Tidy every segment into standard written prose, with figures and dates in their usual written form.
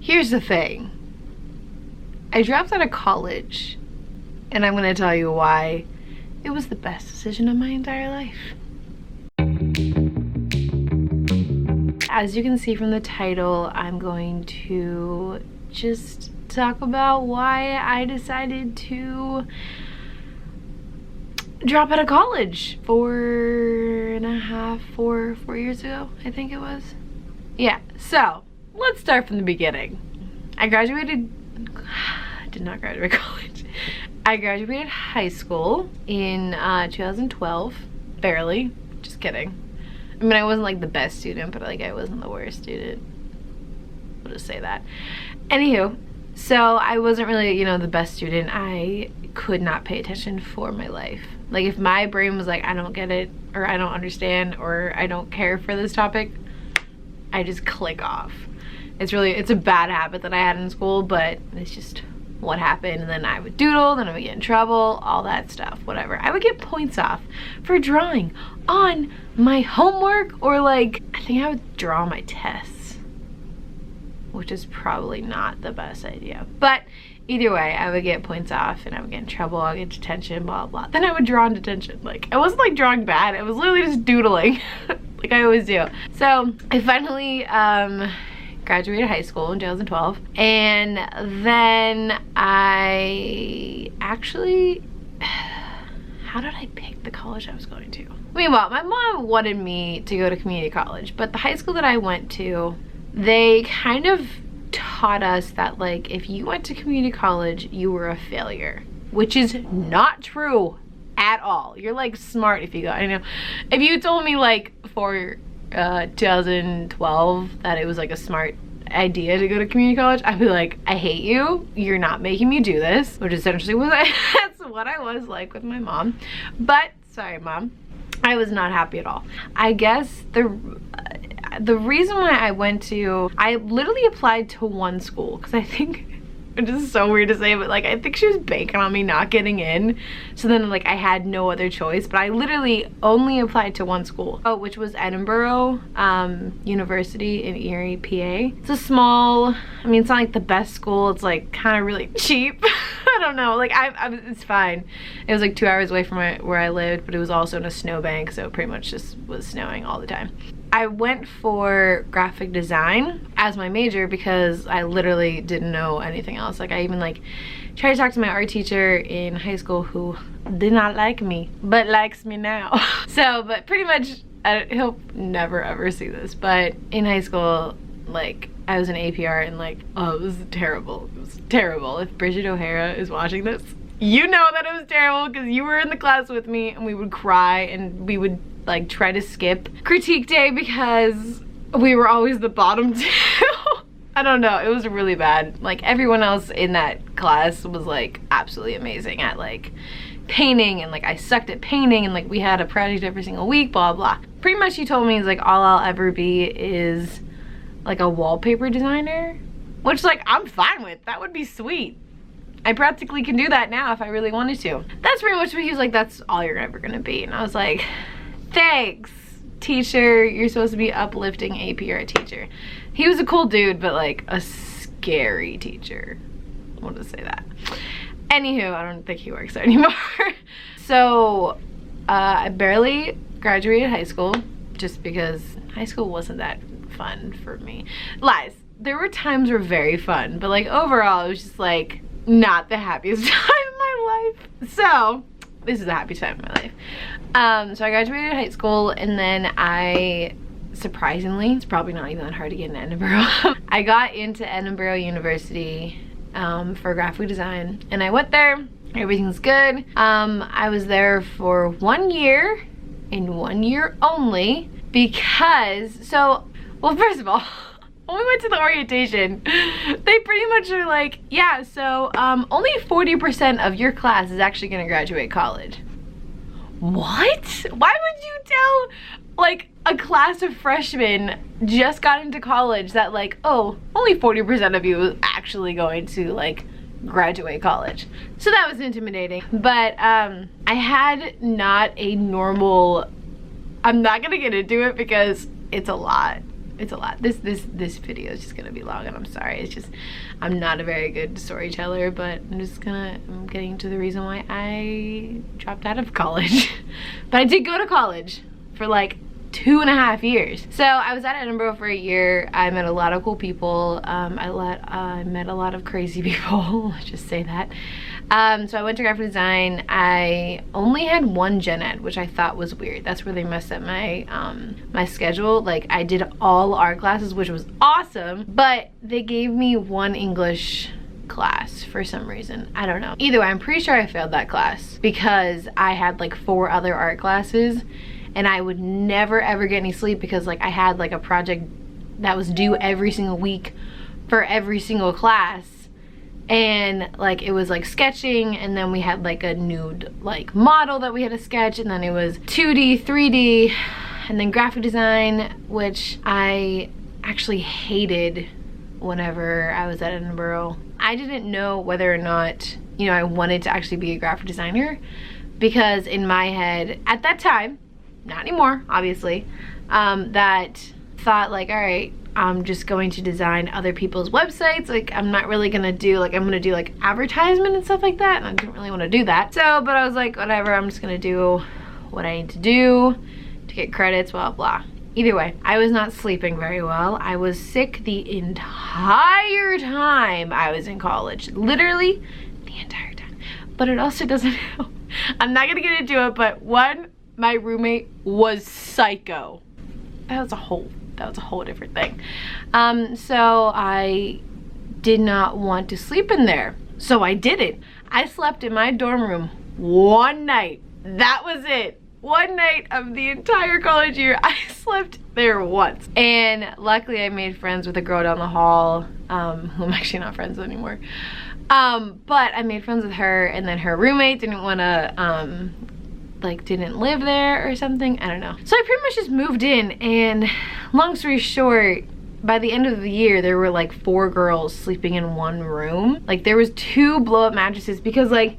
Here's the thing. I dropped out of college, and I'm gonna tell you why it was the best decision of my entire life. As you can see from the title, I'm going to just talk about why I decided to drop out of college 4 years ago, I think it was. Yeah, so let's start from the beginning. I did not graduate college. I graduated high school in 2012, barely, just kidding. I mean, I wasn't like the best student, but like I wasn't the worst student. I'll just say that. Anywho, so I wasn't really, you know, the best student. I could not pay attention for my life. Like if my brain was like, I don't get it, or I don't understand, or I don't care for this topic, I just click off. It's a bad habit that I had in school, but it's just what happened. And then I would doodle, then I would get in trouble, all that stuff, whatever. I would get points off for drawing on my homework, or like, I think I would draw my tests, which is probably not the best idea. But either way, I would get points off and I would get in trouble, I would get detention, blah, blah. Then I would draw in detention. Like, I wasn't like drawing bad, it was literally just doodling, like I always do. So I finally graduated high school in 2012, and then I actually, how did I pick the college I was going to? Meanwhile, my mom wanted me to go to community college, but the high school that I went to, they kind of taught us that like if you went to community college, you were a failure, which is not true at all. You're like smart if you go. I know if you told me like for 2012 that it was like a smart idea to go to community college, I'd be like, I hate you, you're not making me do this, which essentially was that's what I was like with my mom. But sorry, Mom, I was not happy at all. I guess the reason why I literally applied to one school, because I think, it is so weird to say, but like I think she was banking on me not getting in, so then like I had no other choice. But I literally only applied to one school, which was Edinburgh University in Erie, PA. It's a small, I mean, it's not like the best school, it's like kind of really cheap. I don't know, like it's fine. It was like 2 hours away from where I lived, but it was also in a snowbank, so it pretty much just was snowing all the time. I went for graphic design as my major because I literally didn't know anything else. Like I even like tried to talk to my art teacher in high school, who did not like me, but likes me now. So, but pretty much, he'll never ever see this, but in high school, like I was in APR and like, oh, it was terrible. It was terrible. If Bridget O'Hara is watching this, you know that it was terrible because you were in the class with me and we would cry and we would like try to skip critique day because we were always the bottom two. I don't know, it was really bad. Like everyone else in that class was like absolutely amazing at like painting, and like I sucked at painting, and like we had a project every single week, blah blah. Pretty much she told me is like all I'll ever be is like a wallpaper designer, which like I'm fine with. That would be sweet. I practically can do that now if I really wanted to. That's pretty much what he was like, that's all you're ever gonna be. And I was like, thanks, teacher. You're supposed to be uplifting APR teacher. He was a cool dude, but like a scary teacher. I'll just say that. Anywho, I don't think he works there anymore. So I barely graduated high school just because high school wasn't that fun for me. Lies. There were times were very fun, but like overall it was just like not the happiest time in my life. So this is a happy time in my life. So I graduated high school, and then I, surprisingly, it's probably not even that hard to get in Edinburgh. I got into Edinburgh University for graphic design, and I went there. Everything's good. I was there for 1 year, and 1 year only, because, so, well, first of all, when we went to the orientation, they pretty much are like, yeah, so only 40% of your class is actually gonna graduate college. What? Why would you tell like a class of freshmen just got into college that like, oh, only 40% of you is actually going to like graduate college? So that was intimidating. But I had not a normal, I'm not gonna get into it because it's a lot. It's a lot. This video is just gonna be long, and I'm sorry. It's just, I'm not a very good storyteller, but I'm getting to the reason why I dropped out of college. But I did go to college for like 2.5 years. So I was at Edinburgh for a year. I met a lot of cool people. I met a lot of crazy people. Let's just say that. So I went to graphic design. I only had one gen ed, which I thought was weird. That's where they messed up my my schedule. Like, I did all art classes, which was awesome, but they gave me one English class for some reason. I don't know. Either way, I'm pretty sure I failed that class because I had like 4 other art classes, and I would never ever get any sleep because like I had like a project that was due every single week for every single class. And like it was like sketching, and then we had like a nude like model that we had to sketch, and then it was 2D, 3D, and then graphic design, which I actually hated whenever I was at Edinburgh. I didn't know whether or not, you know, I wanted to actually be a graphic designer, because in my head at that time, not anymore obviously, that thought like, all right, I'm just going to design other people's websites. Like, I'm not really gonna do like, I'm gonna do like advertisement and stuff like that, and I didn't really want to do that. So, but I was like, whatever, I'm just gonna do what I need to do to get credits, blah blah. Either way, I was not sleeping very well. I was sick the entire time I was in college, literally the entire time. But it also doesn't help. I'm not gonna get into it, but one, my roommate was psycho. That was a whole different thing. So I did not want to sleep in there, so I didn't. I slept in my dorm room one night. That was it. One night of the entire college year, I slept there once. And luckily I made friends with a girl down the hall, who I'm actually not friends with anymore. But I made friends with her, and then her roommate didn't want to like didn't live there or something, I don't know. So I pretty much just moved in, and long story short, by the end of the year there were like 4 girls sleeping in one room. Like, there was 2 blow-up mattresses because like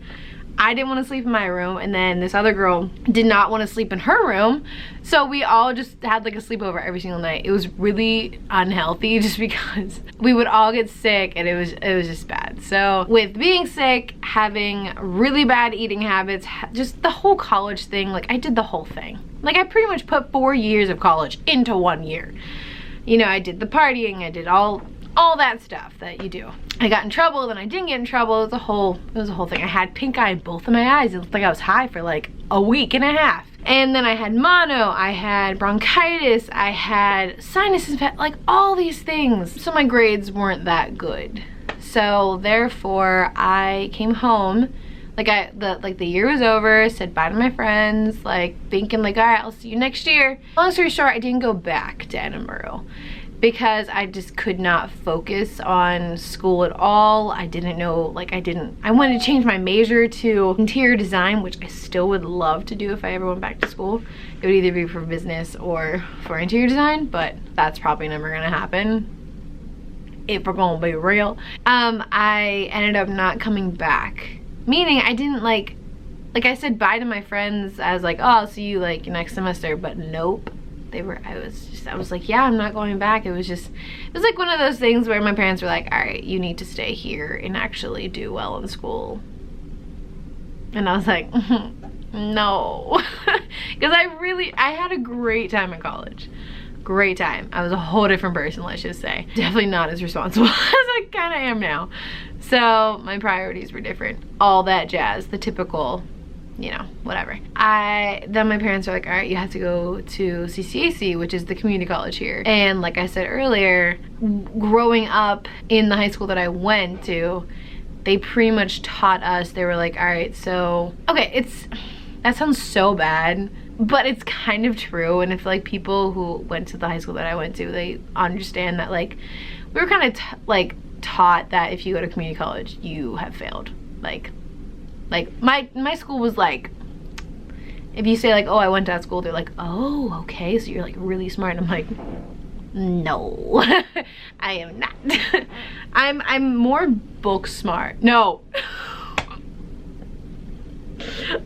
I didn't want to sleep in my room, and then this other girl did not want to sleep in her room, so we all just had like a sleepover every single night. It was really unhealthy just because we would all get sick, and it was just bad. So with being sick, having really bad eating habits, just the whole college thing, like I did the whole thing. Like, I pretty much put 4 years of college into 1 year. You know, I did the partying, I did all that stuff that you do. I got in trouble, then I didn't get in trouble. It was a whole thing. I had pink eye in both of my eyes. It looked like I was high for like a week and a half. And then I had mono, I had bronchitis, I had sinus infection, like all these things. So my grades weren't that good. So therefore I came home, like the year was over, said bye to my friends, like thinking like, all right, I'll see you next year. Long story short, I didn't go back to Edinburgh because I just could not focus on school at all. I didn't know, like I wanted to change my major to interior design, which I still would love to do if I ever went back to school. It would either be for business or for interior design, but that's probably never gonna happen if we're gonna be real. I ended up not coming back, meaning I didn't like I said bye to my friends. I was like, oh, I'll see you like next semester, but nope. I was like, yeah, I'm not going back. It was like one of those things where my parents were like, all right, you need to stay here and actually do well in school. And I was like, no. Because I had a great time in college. Great time. I was a whole different person, let's just say. Definitely not as responsible as I kind of am now. So my priorities were different. All that jazz, the typical, you know, whatever. Then my parents were like, all right, you have to go to CCAC, which is the community college here. And like I said earlier, growing up in the high school that I went to, they pretty much taught us, they were like, all right, so, okay, that sounds so bad, but it's kind of true. And if like people who went to the high school that I went to, they understand that like, we were kind of taught that if you go to community college, you have failed. Like my school was like, if you say like, oh, I went to that school, they're like, oh, okay, so you're like really smart. And I'm like, no, I am not. I'm more book smart. No.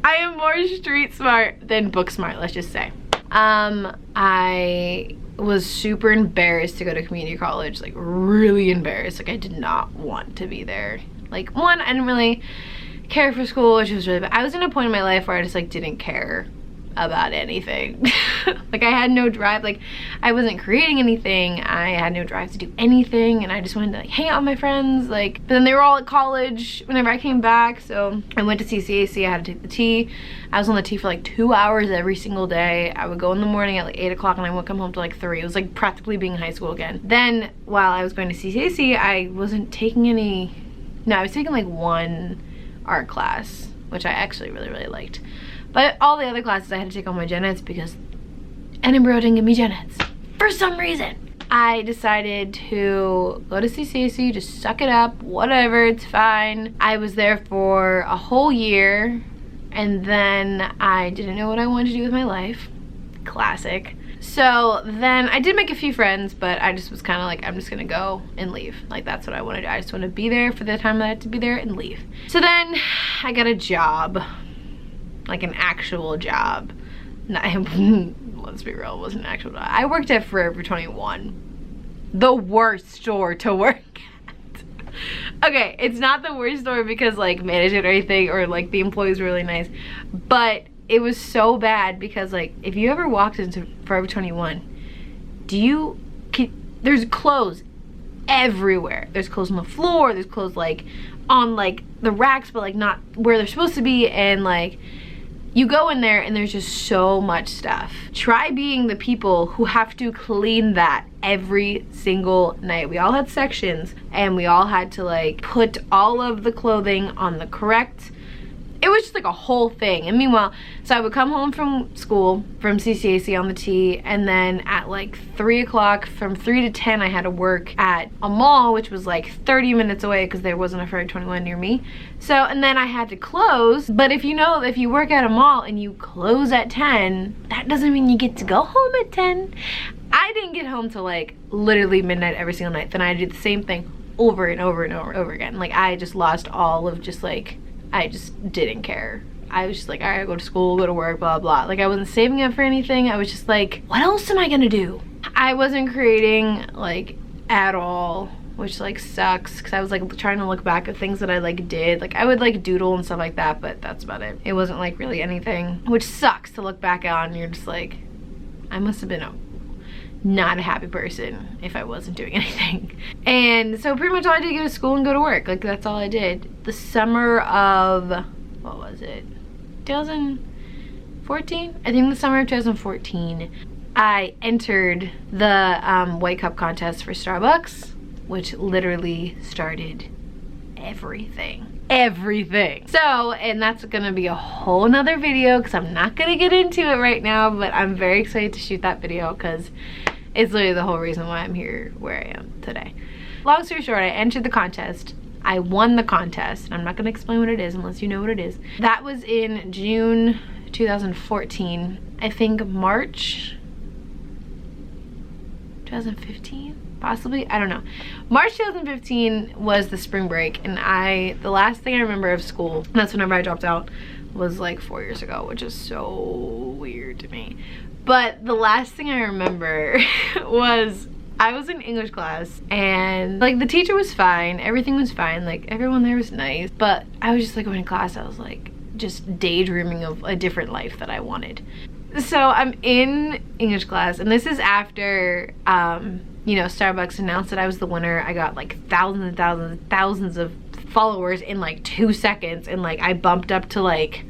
I am more street smart than book smart, let's just say. I was super embarrassed to go to community college, like really embarrassed. Like I did not want to be there. Like one, I didn't really care for school, which was really bad. I was in a point in my life where I just like didn't care about anything. Like I had no drive, like I wasn't creating anything, I had no drive to do anything, and I just wanted to like hang out with my friends. Like, but then they were all at college whenever I came back, so I went to CCAC. I had to take the T. I was on the T for like 2 hours every single day. I would go in the morning at like 8 o'clock and I would come home to like 3. It was like practically being in high school again. Then while I was going to CCAC, I wasn't taking any, no, I was taking like one art class, which I actually really liked. But all the other classes I had to take all my gen eds because Edinburgh didn't give me gen eds for some reason. I decided to go to CCAC, just suck it up, whatever, it's fine. I was there for a whole year, and then I didn't know what I wanted to do with my life. Classic. So then I did make a few friends, but I just was kind of like, I'm just gonna go and leave. Like that's what I want to do. I just want to be there for the time that I had to be there and leave. So then I got a job. Like an actual job. Let's be real, it wasn't an actual job. I worked at Forever 21. The worst store to work at. Okay, it's not the worst store because like management or anything, or like the employees were really nice, but it was so bad because like if you ever walked into Forever 21, there's clothes everywhere. There's clothes on the floor, there's clothes like on like the racks, but like not where they're supposed to be, and like you go in there and there's just so much stuff. Try being the people who have to clean that every single night. We all had sections and we all had to like put all of the clothing on the correct, it was just like a whole thing. And meanwhile, so I would come home from school, from CCAC on the T, and then at like 3 o'clock, from 3 to 10, I had to work at a mall, which was like 30 minutes away because there wasn't a Forever 21 near me. So, and then I had to close. But if you know, if you work at a mall and you close at 10, that doesn't mean you get to go home at 10. I didn't get home till like literally midnight every single night. Then I did the same thing over and over and over again. Like I just lost all of just like, I just didn't care. I was just like, all right, I go to school, go to work, blah, blah. Like I wasn't saving up for anything. I was just like, what else am I gonna do? I wasn't creating like at all, which like sucks because I was like trying to look back at things that I like did. Like I would like doodle and stuff like that, but that's about it. It wasn't like really anything, which sucks to look back on. You're just like, I must have been not a happy person if I wasn't doing anything. And so pretty much all I did was go to school and go to work. Like that's all I did. The summer of, what was it? 2014? I think the summer of 2014, I entered the White Cup contest for Starbucks, which literally started everything. So, and that's gonna be a whole nother video because I'm not gonna get into it right now, but I'm very excited to shoot that video because it's literally the whole reason why I'm here where I am today. Long story short, I entered the contest. I won the contest, and I'm not gonna explain what it is unless you know what it is. That was in June 2014. I think March 2015? Possibly, I don't know. March 2015 was the spring break, and the last thing I remember of school, and that's whenever I dropped out, was like 4 years ago, which is so weird to me. But the last thing I remember was I was in English class, and like the teacher was fine, everything was fine, like everyone there was nice, but I was just like going to class, I was like just daydreaming of a different life that I wanted. So I'm in English class, and this is after you know, Starbucks announced that I was the winner. I got like thousands and thousands and thousands of followers in like 2 seconds, and like I bumped up to like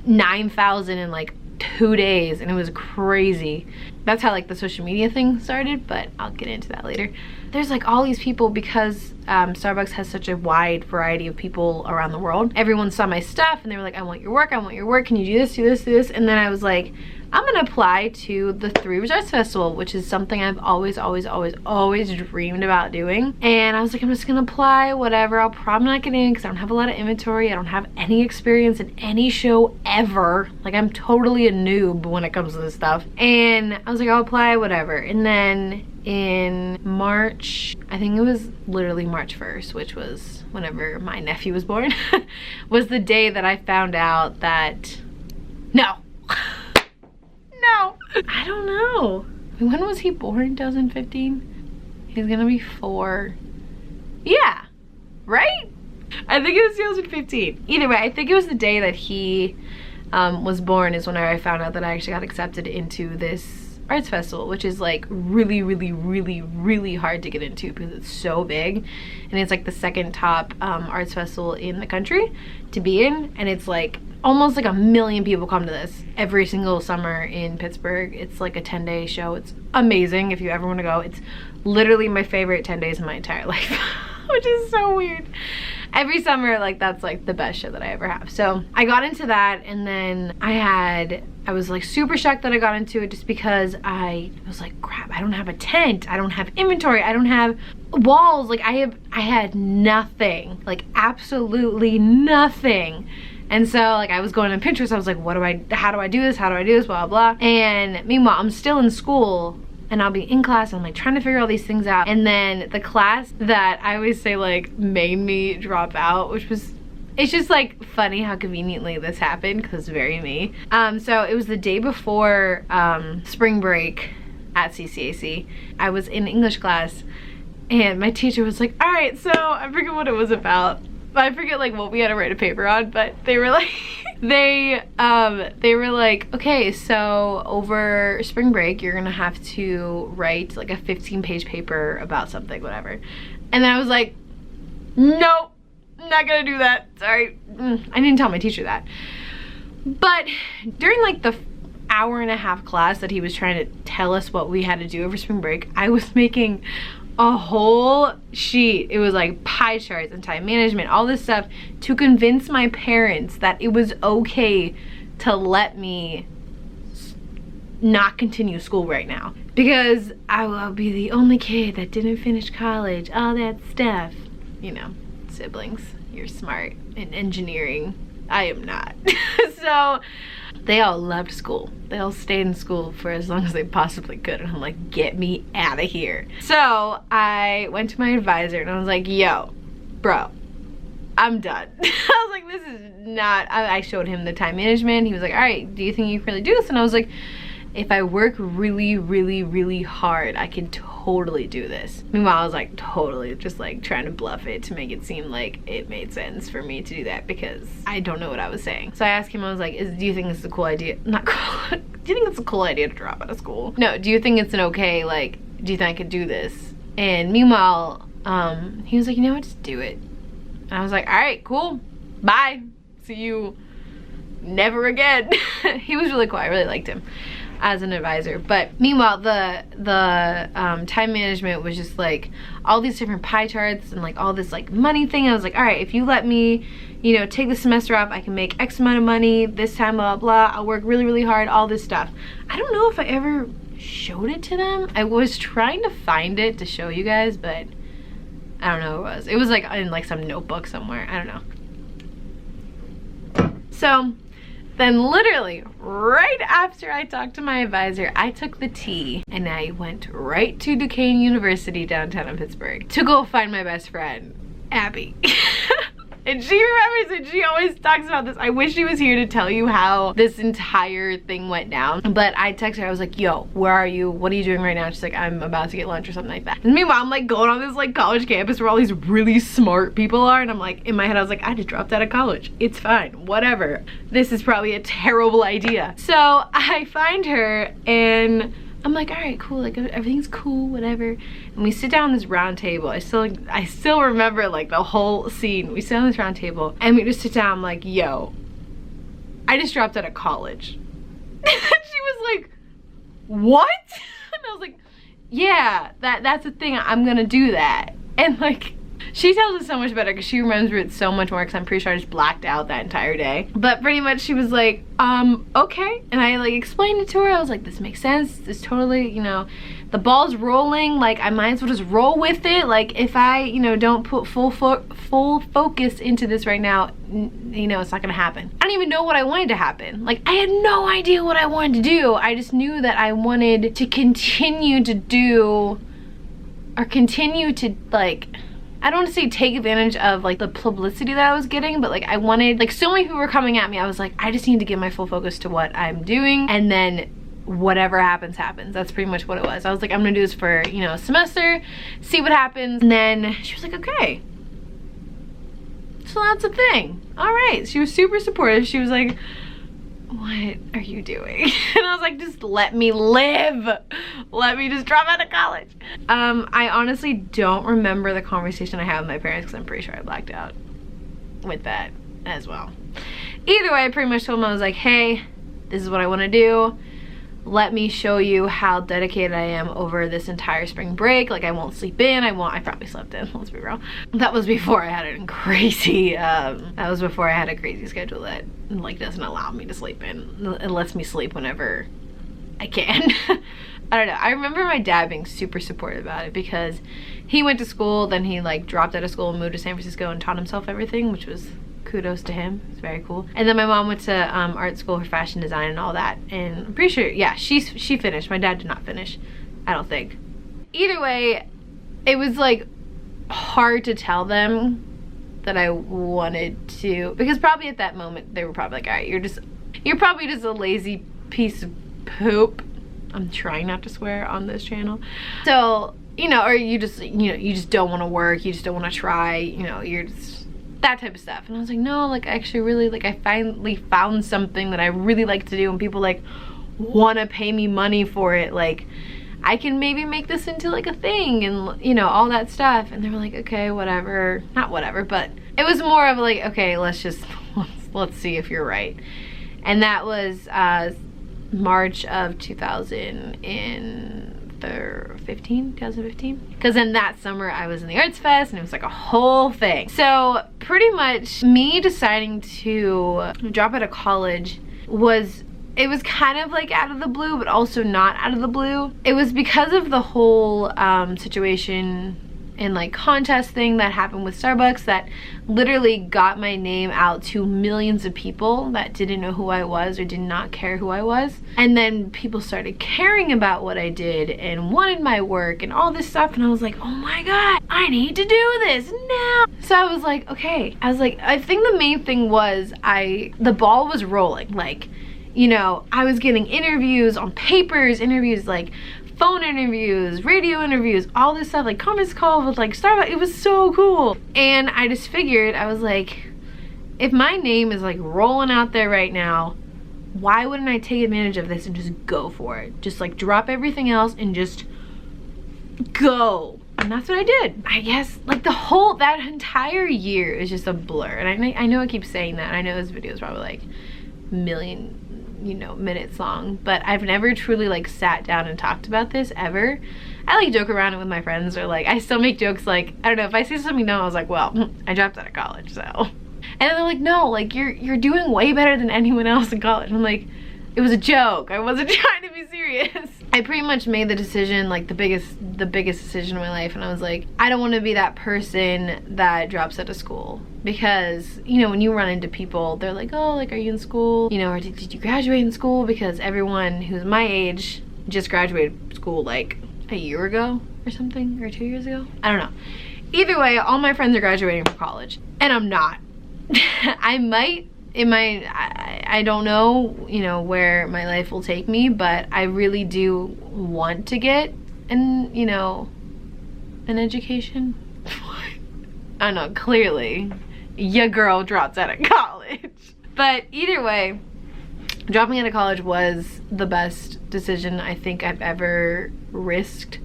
9,000 in like 2 days, and it was crazy. That's how like the social media thing started, but I'll get into that later. There's like all these people because Starbucks has such a wide variety of people around the world. Everyone saw my stuff and they were like, I want your work, can you do this, do this, do this? And then I was like, I'm gonna apply to the Three Resorts Festival, which is something I've always dreamed about doing. And I was like, I'm just gonna apply, whatever. I'll probably not get in because I don't have a lot of inventory. I don't have any experience in any show ever. Like I'm totally a noob when it comes to this stuff. And I was like, I'll apply, whatever. And then in March, I think it was literally March 1st, which was whenever my nephew was born, was the day that I found out that, no. No, I don't know. when was he born? 2015? He's gonna be 4. Yeah, right? I think it was 2015. Either way, I think it was the day that he was born is when I found out that I actually got accepted into this arts festival, which is like really, really, really, really hard to get into because it's so big, and it's like the second top arts festival in the country to be in, and it's like almost like 1 million people come to this every single summer in Pittsburgh. It's like a 10-day show. It's amazing if you ever want to go. It's literally my favorite 10 days of my entire life, which is so weird. Every summer, like, that's like the best show that I ever have. So I got into that, and then I was like super shocked that I got into it just because I was like, crap, I don't have a tent, I don't have inventory, I don't have walls, like I had nothing, like absolutely nothing. And so like I was going on Pinterest, I was like, how do I do this, blah, blah. And meanwhile, I'm still in school, and I'll be in class, and I'm like trying to figure all these things out. And then the class that I always say like made me drop out, which was, it's just like funny how conveniently this happened because it's very me. So it was the day before spring break at CCAC. I was in English class, and my teacher was like, all right, so I forget what it was about. I forget like what we had to write a paper on, but they were like, they were like, okay, so over spring break, you're gonna have to write like a 15-page paper about something, whatever. And then I was like, nope, not gonna do that, sorry. I didn't tell my teacher that. But during like the hour-and-a-half class that he was trying to tell us what we had to do over spring break, I was making a whole sheet. It was like pie charts and time management, all this stuff, to convince my parents that it was okay to let me not continue school right now, because I will be the only kid that didn't finish college, all that stuff. You know, siblings, you're smart in engineering, I am not. So they all loved school. They all stayed in school for as long as they possibly could. And I'm like, get me out of here. So I went to my advisor and I was like, yo, bro, I'm done. I was like, this is not, I showed him the time management. He was like, all right, do you think you can really do this? And I was like, if I work really, really, really hard, I can totally do this. Meanwhile, I was like totally just like trying to bluff it to make it seem like it made sense for me to do that, because I don't know what I was saying. So I asked him, I was like, do you think this is a cool idea? Not cool. Do you think it's a cool idea to drop out of school? No, do you think it's an okay, like, do you think I could do this? And meanwhile, he was like, you know what, just do it. And I was like, all right, cool, bye. See you never again. He was really cool, I really liked him as an advisor. But meanwhile, the time management was just like all these different pie charts and like all this like money thing. I was like, all right, if you let me, you know, take the semester off, I can make X amount of money this time, blah, blah, I'll work really, really hard, all this stuff. I don't know if I ever showed it to them. I was trying to find it to show you guys, but I don't know what it was. It was like in like some notebook somewhere, I don't know. So then literally right after I talked to my advisor, I took the T and I went right to Duquesne University downtown in Pittsburgh to go find my best friend, Abby. And she remembers, and she always talks about this. I wish she was here to tell you how this entire thing went down. But I texted her, I was like, yo, where are you? What are you doing right now? She's like, I'm about to get lunch or something like that. And meanwhile, I'm like going on this like college campus where all these really smart people are. And I'm like, in my head, I was like, I just dropped out of college. It's fine, whatever. This is probably a terrible idea. So I find her and I'm like, all right, cool, like everything's cool, whatever. And we sit down at this round table. I still remember like the whole scene. We sit on this round table and we just sit down. I'm like, yo, I just dropped out of college. And she was like, what? And I was like, yeah, that's the thing, I'm gonna do that. And like, she tells it so much better because she remembers it so much more, because I'm pretty sure I just blacked out that entire day. But pretty much she was like, okay. And I like explained it to her. I was like, this makes sense. This totally, you know, the ball's rolling. Like I might as well just roll with it. Like if I, you know, don't put full focus into this right now, you know, it's not gonna happen. I don't even know what I wanted to happen. Like I had no idea what I wanted to do. I just knew that I wanted to continue to do, or continue to like, I don't want to say take advantage of like the publicity that I was getting, but like I wanted, like so many people were coming at me. I was like, I just need to give my full focus to what I'm doing. And then whatever happens, happens. That's pretty much what it was. I was like, I'm gonna do this for, you know, a semester, see what happens. And then she was like, okay, so that's a thing. All right. She was super supportive. She was like, what are you doing? And I was like, just let me live. Let me just drop out of college. I honestly don't remember the conversation I had with my parents because I'm pretty sure I blacked out with that as well. Either way, I pretty much told them, I was like, hey, this is what I want to do. Let me show you how dedicated I am over this entire spring break. Like, I won't sleep in. I probably slept in, let's be real. That was before I had a crazy, that was before I had a crazy schedule that like doesn't allow me to sleep in. It lets me sleep whenever I can. I don't know. I remember my dad being super supportive about it because he went to school, then he like dropped out of school and moved to San Francisco and taught himself everything, which was kudos to him. It's very cool. And then my mom went to art school for fashion design and all that, and I'm pretty sure, yeah, she finished. My dad did not finish, I don't think. Either way, it was like hard to tell them that I wanted to, because probably at that moment they were probably like, all right, you're probably just a lazy piece of poop. I'm trying not to swear on this channel. So, you know, or you just don't want to work, you just don't want to try, you know, you're just that type of stuff. And I was like, no, like I actually really, like, I finally found something that I really like to do and people like want to pay me money for it. Like, I can maybe make this into like a thing and, you know, all that stuff. And they were like, okay, whatever. Not whatever, but it was more of like, okay, let's see if you're right. And that was March of 2015, because in that summer I was in the Arts Fest and it was like a whole thing. So pretty much me deciding to drop out of college was kind of like out of the blue, but also not out of the blue. It was because of the whole situation and like contest thing that happened with Starbucks that literally got my name out to millions of people that didn't know who I was or did not care who I was. And then people started caring about what I did and wanted my work and all this stuff, and I was like, oh my god, I need to do this now. So I was like, okay. I think the main thing was the ball was rolling. Like, you know, I was getting interviews on papers, interviews like phone interviews, radio interviews, all this stuff, like conference call with like Starbucks. It was so cool. And I just figured, I was like, if my name is like rolling out there right now, why wouldn't I take advantage of this and just go for it? Just like drop everything else and just go. And that's what I did. I guess like that entire year is just a blur. And I know I keep saying that. I know this video is probably like million, you know, minutes long, but I've never truly like sat down and talked about this ever. I like joke around it with my friends, or like I still make jokes like, I don't know, if I say something dumb, I was like, well, I dropped out of college, so. And then they're like, no, like you're doing way better than anyone else in college. I'm like, it was a joke. I wasn't trying to be serious. I pretty much made the decision, like the biggest decision in my life, and I was like, I don't want to be that person that drops out of school. Because, you know, when you run into people, they're like, oh, like, are you in school? You know, or did you graduate in school? Because everyone who's my age just graduated school like a year ago or something, or 2 years ago. I don't know. Either way, all my friends are graduating from college, and I'm not. I might, I don't know, you know, where my life will take me, but I really do want to get an education. I don't know, clearly your girl dropped out of college. But either way, dropping out of college was the best decision I think I've ever risked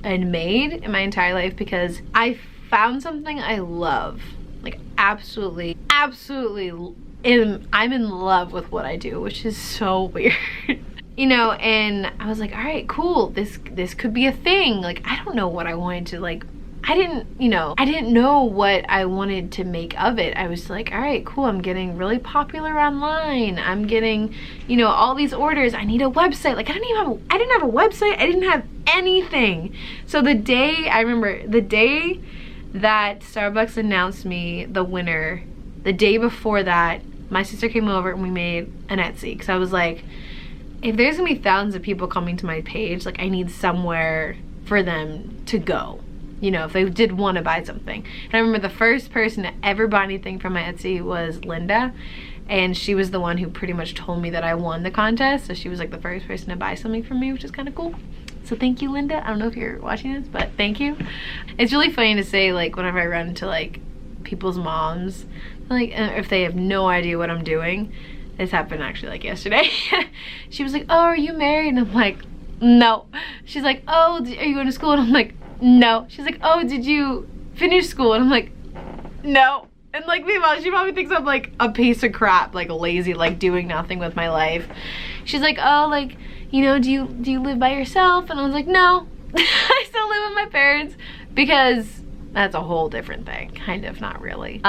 and made in my entire life, because I found something I love. Like absolutely, I'm in love with what I do, which is so weird. You know, and I was like, all right, cool, this could be a thing. Like, I don't know what I wanted to, like, I didn't know what I wanted to make of it. I was like, all right, cool, I'm getting really popular online. I'm getting, you know, all these orders. I need a website. Like, I didn't have a website. I didn't have anything. So I remember the day that Starbucks announced me the winner, the day before that, my sister came over and we made an Etsy, because I was like, if there's gonna be thousands of people coming to my page, like I need somewhere for them to go. You know, if they did want to buy something. And I remember the first person to ever buy anything from my Etsy was Linda. and she was the one who pretty much told me that I won the contest. So she was like the first person to buy something from me, which is kind of cool. So thank you, Linda. I don't know if you're watching this, but thank you. It's really funny to say, like, whenever I run into like people's moms, like if they have no idea what I'm doing. This happened actually like yesterday. She was like, oh, are you married? And I'm like, no. She's like, oh, are you going to school? And I'm like, no. She's like, oh, did you finish school? And I'm like, no. And like, meanwhile, she probably thinks I'm like a piece of crap, like lazy, like doing nothing with my life. She's like, oh, like, you know, do you live by yourself? And I was like, no. I still live with my parents, because that's a whole different thing. Kind of, not really.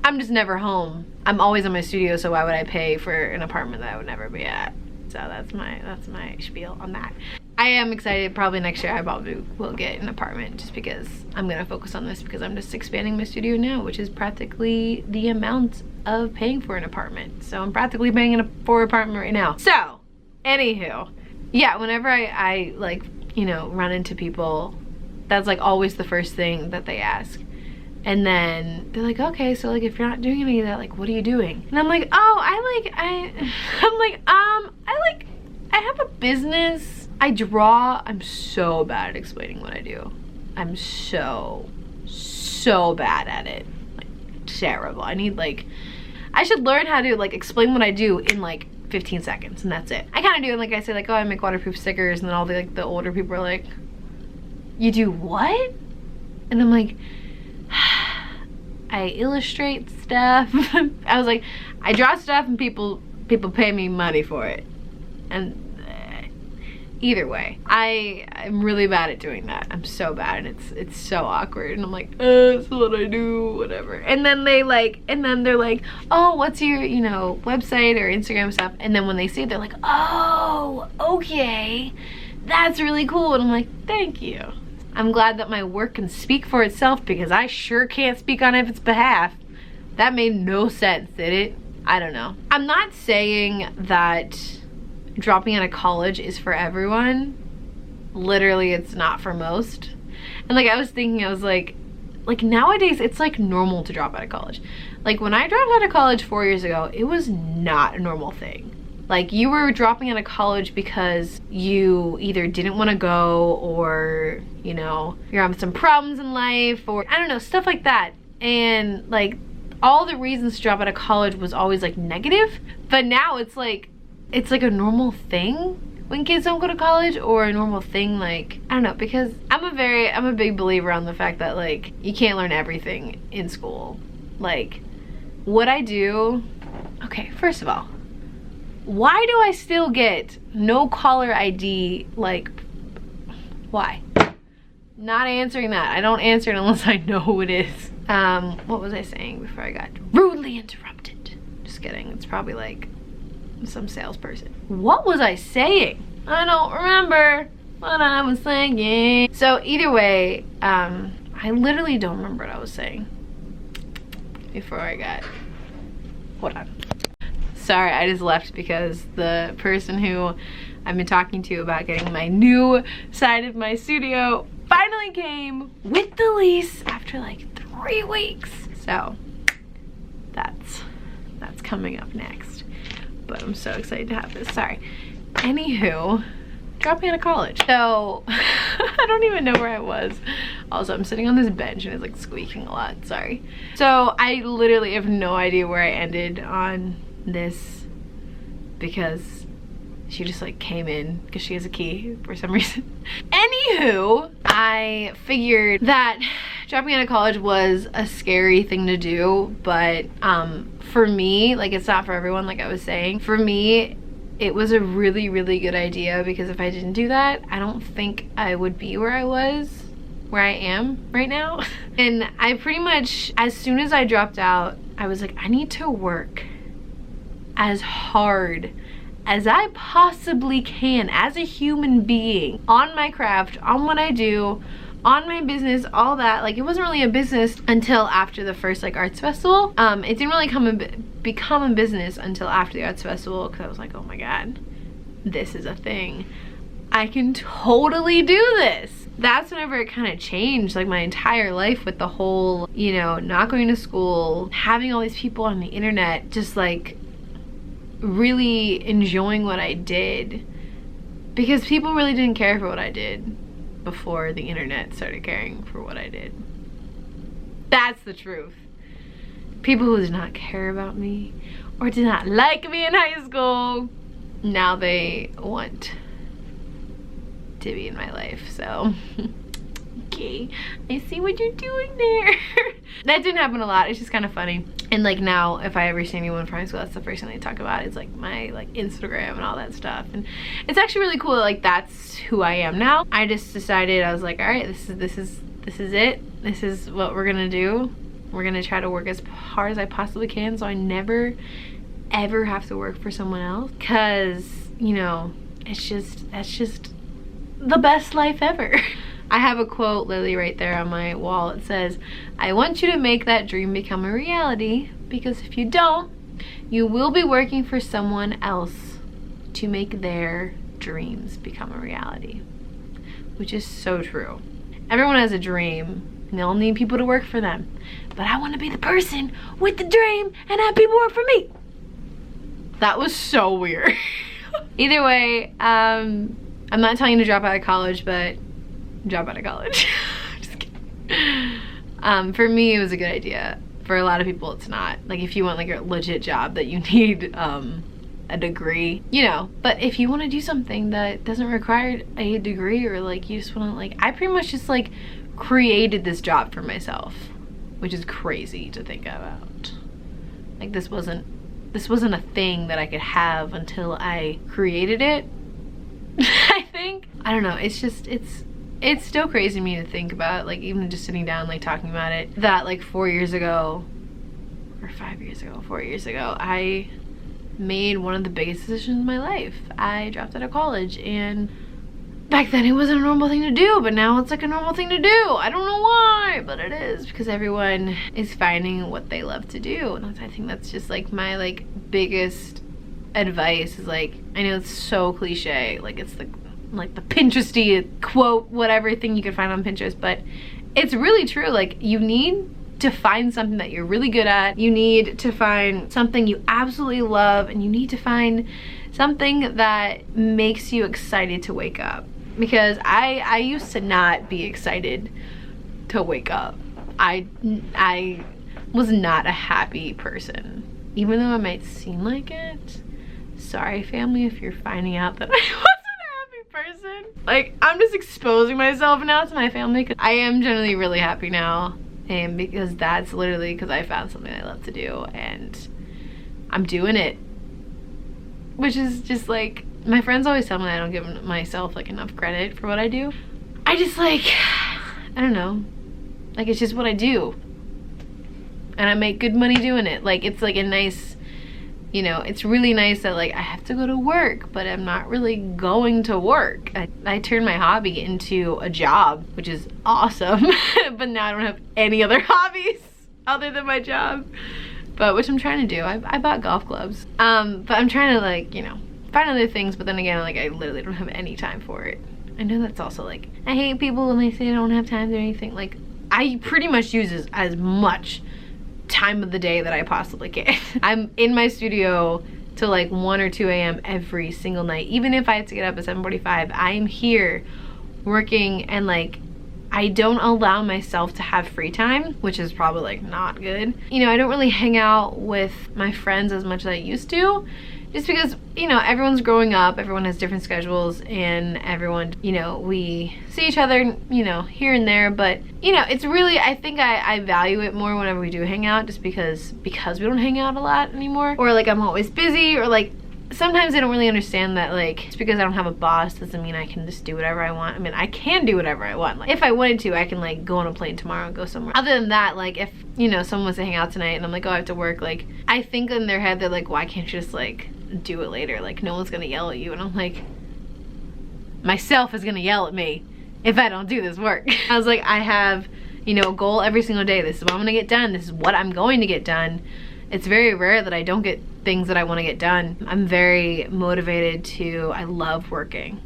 I'm just never home. I'm always in my studio, so why would I pay for an apartment that I would never be at? So that's my spiel on that. I am excited. Probably next year I probably will get an apartment, just because I'm gonna focus on this, because I'm just expanding my studio now, which is practically the amount of paying for an apartment. So I'm practically paying for an apartment right now. So, anywho, yeah, whenever I like, you know, run into people, that's like always the first thing that they ask. And then they're like, okay, so like if you're not doing any of that, like what are you doing? And I'm like, oh, I have a business. I draw. I'm so bad at explaining what I do. I'm so bad at it. Like, terrible. I should learn how to like explain what I do in like 15 seconds, and that's it. I kind of do it, like I say, like, oh, I make waterproof stickers, and then all the like the older people are like, you do what? And I'm like, I illustrate stuff. I was like, I draw stuff and people pay me money for it. And either way, I'm really bad at doing that. I'm so bad, and it's so awkward. And I'm like, that's what I do, whatever. And then they're like, oh, what's your, you know, website or Instagram stuff? And then when they see it, they're like, oh, okay, that's really cool. And I'm like, thank you. I'm glad that my work can speak for itself, because I sure can't speak on its behalf. That made no sense, did it? I don't know. I'm not saying that dropping out of college is for everyone. Literally, it's not for most. And like, I was thinking, I was like nowadays it's like normal to drop out of college. Like when I dropped out of college 4 years ago, it was not a normal thing. Like, you were dropping out of college because you either didn't want to go, or, you know, you're having some problems in life, or I don't know, stuff like that. And like, all the reasons to drop out of college was always like negative. But now it's like a normal thing when kids don't go to college, or a normal thing, like, I don't know, because I'm a big believer on the fact that like, you can't learn everything in school. Like, what I do, okay, first of all, why do I still get no caller ID? Like, why? Not answering that. I don't answer it unless I know who it is. What was I saying before I got rudely interrupted? Just kidding. It's probably like some salesperson. What was I saying? I don't remember what I was saying. So either way, I literally don't remember what I was saying before I got, hold on. Sorry, I just left because the person who I've been talking to about getting my new side of my studio finally came with the lease after like 3 weeks. So that's coming up next. But I'm so excited to have this. Sorry. Anywho, dropping out of college. So I don't even know where I was. Also, I'm sitting on this bench and it's like squeaking a lot. Sorry. So I literally have no idea where I ended on this, because she just like came in because she has a key for some reason. Anywho, I figured that dropping out of college was a scary thing to do, but for me, like, it's not for everyone, like I was saying. For me, it was a really, really good idea, because if I didn't do that, I don't think I would be where I am right now. And I pretty much, as soon as I dropped out, I was like, I need to work as hard as I possibly can as a human being on my craft, on what I do, on my business, all that. Like, it wasn't really a business until after the first like arts festival. It didn't really become a business until after the arts festival, because I was like, oh my god, this is a thing. I can totally do this. that's whenever it kind of changed, like my entire life with the whole, you know, not going to school, having all these people on the internet, just like really enjoying what I did, because people really didn't care for what I did before the internet started caring for what I did. That's the truth. People who did not care about me or did not like me in high school, now they want to be in my life. So okay, I see what you're doing there. That didn't happen a lot. It's just kind of funny. And like now, if I ever see anyone from high school, that's the first thing they talk about. It's like my like Instagram and all that stuff. And it's actually really cool. Like that's who I am now. I just decided, I was like, all right, this is it. This is what we're gonna do. We're gonna try to work as hard as I possibly can, so I never ever have to work for someone else. Cause you know, that's just the best life ever. I have a quote literally right there on my wall. It says, I want you to make that dream become a reality, because if you don't, you will be working for someone else to make their dreams become a reality. Which is so true. Everyone has a dream and they'll need people to work for them. But I want to be the person with the dream and have people work for me. That was so weird. Either way, I'm not telling you to drop out of college, but drop out of college. Just kidding. For me, it was a good idea. For a lot of people, it's not. Like if you want like a legit job that you need a degree, you know. But if you want to do something that doesn't require a degree, or like you just want to, like, I pretty much just like created this job for myself, which is crazy to think about. Like this wasn't a thing that I could have until I created it. I think. I don't know, it's just, it's still crazy to me to think about, like even just sitting down like talking about it, that like 4 years ago, or 5 years ago, 4 years ago, I made one of the biggest decisions in my life. I dropped out of college, and back then it wasn't a normal thing to do, but now it's like a normal thing to do. I don't know why, but it is, because everyone is finding what they love to do. And I think that's just like my like biggest advice is, like, I know it's so cliche, like it's the Pinteresty quote, whatever thing you can find on Pinterest, but it's really true. Like you need to find something that you're really good at. You need to find something you absolutely love, and you need to find something that makes you excited to wake up. Because I used to not be excited to wake up. I was not a happy person, even though it might seem like it. Sorry family if you're finding out that I wasn't a happy person. Like I'm just exposing myself now to my family, because I am generally really happy now. And because that's literally because I found something I love to do and I'm doing it. Which is just like, my friends always tell me I don't give myself like enough credit for what I do. I just like, I don't know, like it's just what I do. And I make good money doing it. Like it's like a nice, you know, it's really nice that like I have to go to work, but I'm not really going to work. I turned my hobby into a job, which is awesome. But now I don't have any other hobbies other than my job. But which I'm trying to do. I bought golf clubs. But I'm trying to like, you know, find other things, but then again, like I literally don't have any time for it. I know that's also like, I hate people when they say I don't have time to do anything. Like I pretty much use as much time of the day that I possibly can. I'm in my studio till like 1 or 2 a.m. every single night. Even if I have to get up at 7:45, I'm here working, and like I don't allow myself to have free time, which is probably like not good. You know, I don't really hang out with my friends as much as I used to, just because, you know, everyone's growing up, everyone has different schedules, and everyone, you know, we see each other, you know, here and there, but, you know, it's really, I think I value it more whenever we do hang out, just because we don't hang out a lot anymore, or like I'm always busy, or like sometimes I don't really understand that, like, just because I don't have a boss doesn't mean I can just do whatever I want. I mean, I can do whatever I want. Like, if I wanted to, I can like go on a plane tomorrow and go somewhere. Other than that, like if, you know, someone wants to hang out tonight and I'm like, oh, I have to work, like I think in their head they're like, why can't you just like do it later? Like no one's gonna yell at you. And I'm like, myself is gonna yell at me if I don't do this work. I was like, I have, you know, a goal every single day. This is what I'm gonna get done. This is what I'm going to get done. It's very rare that I don't get things that I want to get done. I'm very motivated to, I love working.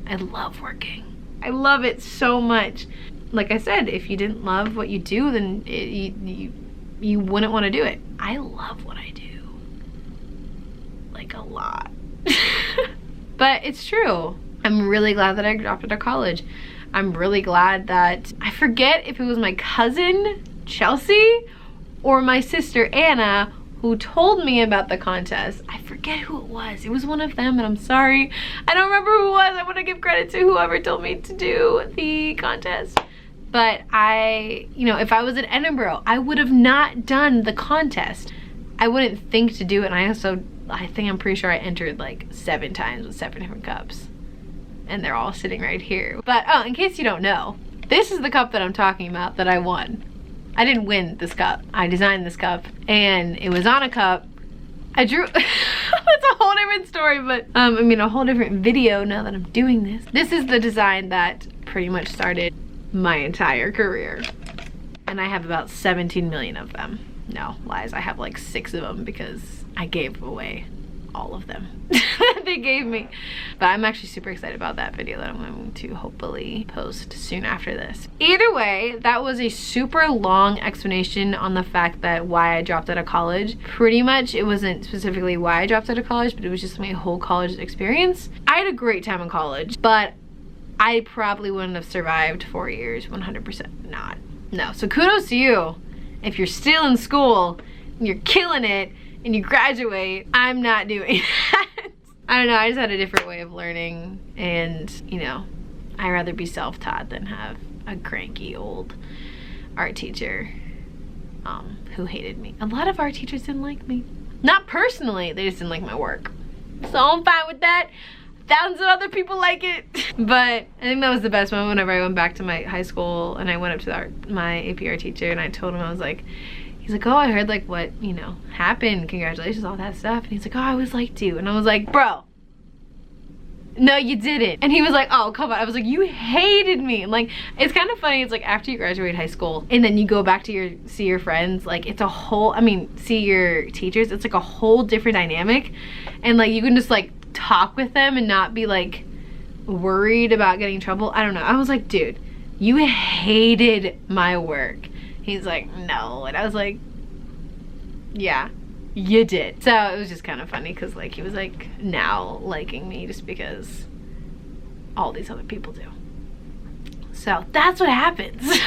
I love working. I love it so much. Like I said, if you didn't love what you do, then you wouldn't want to do it. I love what I do. Like a lot. But it's true. I'm really glad that I dropped out of college. I'm really glad that, I forget if it was my cousin, Chelsea, or my sister, Anna, who told me about the contest. I forget who it was. It was one of them, and I'm sorry. I don't remember who it was. I want to give credit to whoever told me to do the contest. But you know, if I was in Edinburgh, I would have not done the contest. I wouldn't think to do it, and I'm pretty sure I entered like 7 times with 7 different cups. And they're all sitting right here. But, oh, in case you don't know, this is the cup that I'm talking about that I won. I didn't win this cup. I designed this cup, and it was on a cup. I drew, that's a whole different story, but, I mean, a whole different video now that I'm doing this. This is the design that pretty much started my entire career. And I have about 17 million of them. No, lies, I have like 6 of them because I gave away all of them they gave me. But I'm actually super excited about that video that I'm going to hopefully post soon after this. Either way, that was a super long explanation on the fact that why I dropped out of college. Pretty much, it wasn't specifically why I dropped out of college, but it was just my whole college experience. I had a great time in college, but I probably wouldn't have survived 4 years, 100% not. No, so kudos to you. If you're still in school and you're killing it and you graduate, I'm not doing that. I don't know, I just had a different way of learning, and you know, I'd rather be self-taught than have a cranky old art teacher who hated me. A lot of art teachers didn't like me. Not personally, they just didn't like my work. So I'm fine with that. Thousands of other people like it. But I think that was the best moment whenever I went back to my high school and I went up to my AP art teacher and I told him, I was like, he's like, oh, I heard like what, you know, happened. Congratulations, all that stuff. And he's like, oh, I always liked you. And I was like, bro, no, you didn't. And he was like, oh, come on. I was like, you hated me. And like, it's kind of funny. It's like after you graduate high school and then you go back to see your friends, like it's a whole, see your teachers, it's like a whole different dynamic. And like, you can just like talk with them and not be like worried about getting in trouble. I don't know. I was like, dude, you hated my work. He's like, no. And I was like, yeah, you did. So it was just kind of funny because like he was like now liking me just because all these other people do. So that's what happens.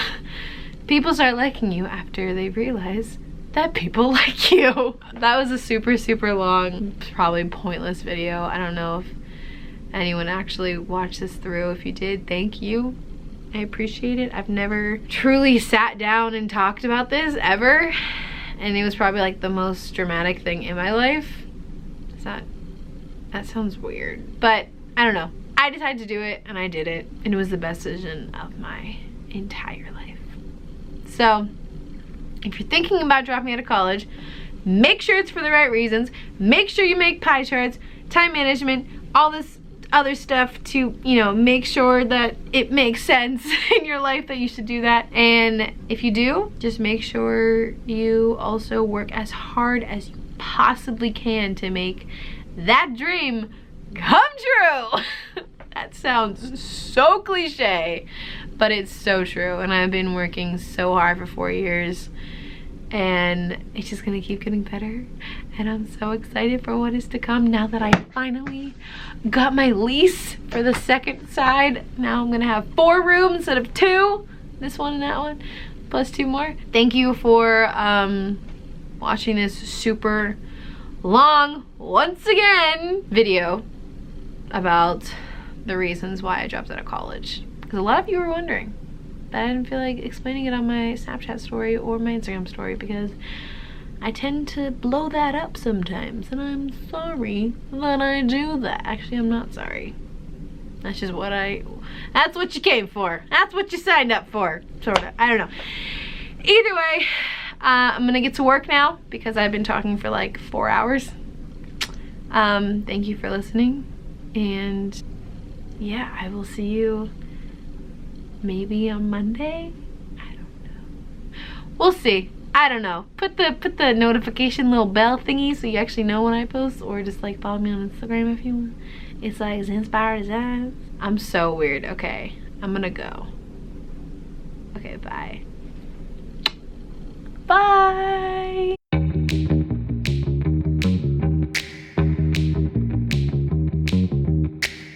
People start liking you after they realize that people like you. That was a super, super long, probably pointless video. I don't know if anyone actually watched this through. If you did, thank you. I appreciate it. I've never truly sat down and talked about this ever. And it was probably like the most dramatic thing in my life. That sounds weird. But I don't know. I decided to do it and I did it. And it was the best decision of my entire life. So if you're thinking about dropping out of college, make sure it's for the right reasons. Make sure you make pie charts, time management, all this other stuff to, you know, make sure that it makes sense in your life that you should do that. And if you do, just make sure you also work as hard as you possibly can to make that dream come true. That sounds so cliche, but it's so true. And I've been working so hard for 4 years and it's just gonna keep getting better. And I'm so excited for what is to come now that I finally got my lease for the second side. Now I'm gonna have 4 rooms instead of 2. This one and that one, plus 2 more. Thank you for watching this super long, once again, video about the reasons why I dropped out of college. Because a lot of you were wondering, but I didn't feel like explaining it on my Snapchat story or my Instagram story because I tend to blow that up sometimes, and I'm sorry that I do that. Actually, I'm not sorry. That's just what that's what you came for. That's what you signed up for, sort of. I don't know. Either way, I'm gonna get to work now because I've been talking for like 4 hours. Thank you for listening, and yeah, I will see you maybe on Monday. I don't know. We'll see. I don't know. Put the notification little bell thingy so you actually know when I post, or just like follow me on Instagram if you want. It's like Zenspiredesigns. I'm so weird. Okay. I'm gonna go. Okay, bye. Bye.